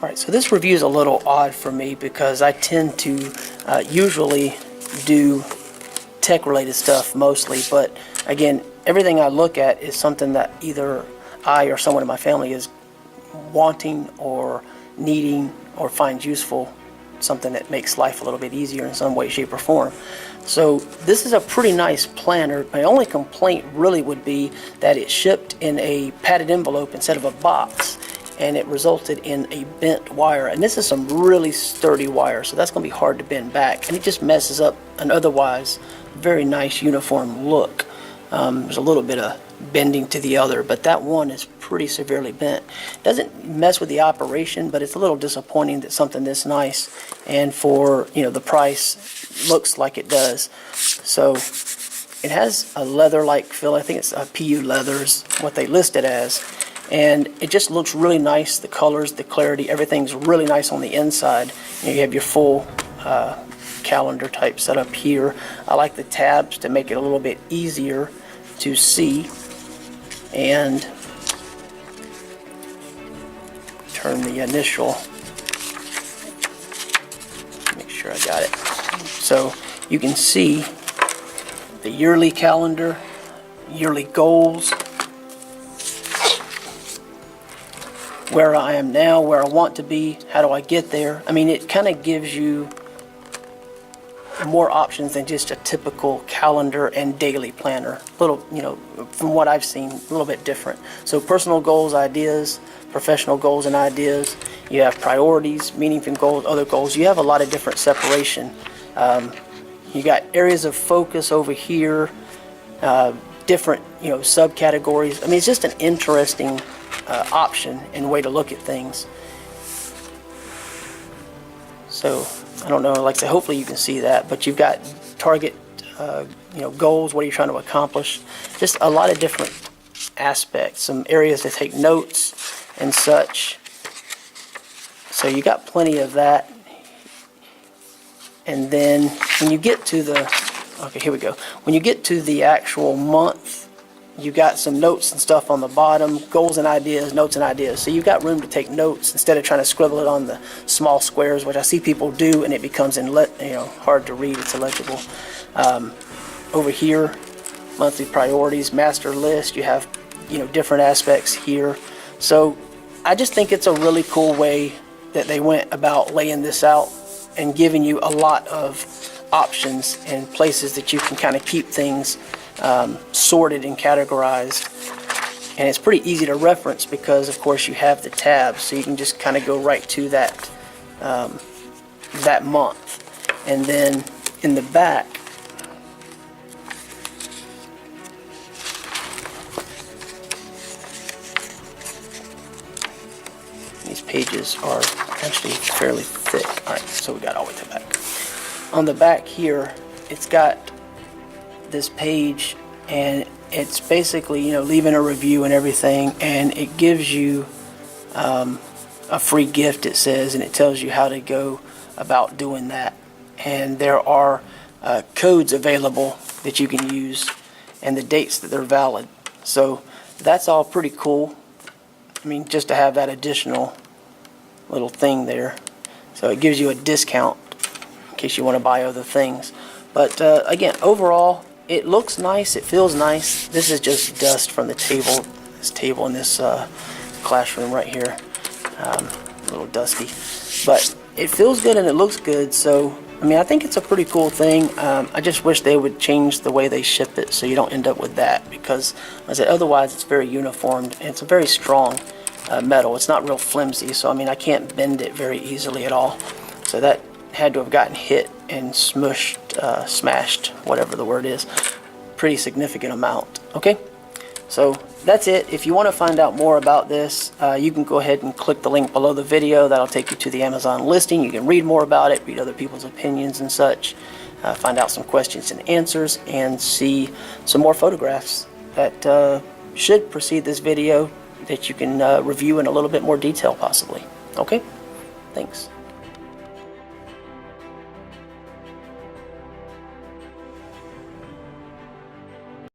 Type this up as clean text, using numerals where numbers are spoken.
Alright, so this review is a little odd for me because I tend to usually do tech related stuff mostly, but again, everything I look at is something that either I or someone in my family is wanting or needing or finds useful, something that makes life a little bit easier in some way, shape, or form. So this is a pretty nice planner. My only complaint really would be that it shipped in a padded envelope instead of a box, and it resulted in a bent wire, and this is some really sturdy wire, so that's going to be hard to bend back, and it just messes up an otherwise very nice uniform look. There's a little bit of bending to the other, but that one is pretty severely bent. Doesn't mess with the operation, but it's a little disappointing that something this nice and for, you know, the price looks like it does. So it has a leather-like feel. I think it's a PU leathers, what they list it as, and it just looks really nice. The colors, the clarity, everything's really nice on the inside. You have your full calendar type setup here. I like the tabs to make it a little bit easier to see, and turn the initial, make sure I got it, so you can see the yearly calendar, yearly goals, where I am now, where I want to be, how do I get there. I mean, it kind of gives you more options than just a typical calendar and daily planner. Little, you know, from what I've seen, a little bit different. So personal goals, ideas, professional goals and ideas. You have priorities, meaningful goals, other goals. You have a lot of different separation. You got areas of focus over here, different, you know, subcategories. I mean, it's just an interesting option and way to look at things. So I don't know, like I said, hopefully you can see that, but you've got target, you know, goals, what are you trying to accomplish, just a lot of different aspects, some areas to take notes and such. So you got plenty of that. And then when you get to the, okay, here we go. When you get to the actual month, you got some notes and stuff on the bottom, goals and ideas, notes and ideas. So you've got room to take notes instead of trying to scribble it on the small squares, which I see people do, and it becomes hard to read. It's illegible. Over here, monthly priorities, master list. You have, you know, different aspects here. So I just think it's a really cool way that they went about laying this out and giving you a lot of options and places that you can kind of keep things sorted and categorized. And it's pretty easy to reference because of course you have the tabs, so you can just kind of go right to that that month. And then in the back, these pages are actually fairly thick. Alright, so we got all the way to the back. On the back here, it's got this page, and it's basically, you know, leaving a review and everything, and it gives you a free gift, it says, and it tells you how to go about doing that. And there are codes available that you can use and the dates that they're valid. So that's all pretty cool. I mean, just to have that additional little thing there. So it gives you a discount in case you want to buy other things. But again, overall, it looks nice, it feels nice. This is just dust from the table, this table in this classroom right here. A little dusty. But it feels good and it looks good, so I mean, I think it's a pretty cool thing. I just wish they would change the way they ship it so you don't end up with that, because as I said, otherwise it's very uniformed and it's a very strong metal. It's not real flimsy, so I mean, I can't bend it very easily at all. So that had to have gotten hit and smushed, smashed, whatever the word is, pretty significant amount. Okay, so that's it. If you want to find out more about this, you can go ahead and click the link below the video. That'll take you to the Amazon listing. You can read more about it, read other people's opinions and such, find out some questions and answers, and see some more photographs that should precede this video that you can review in a little bit more detail possibly. Okay, thanks.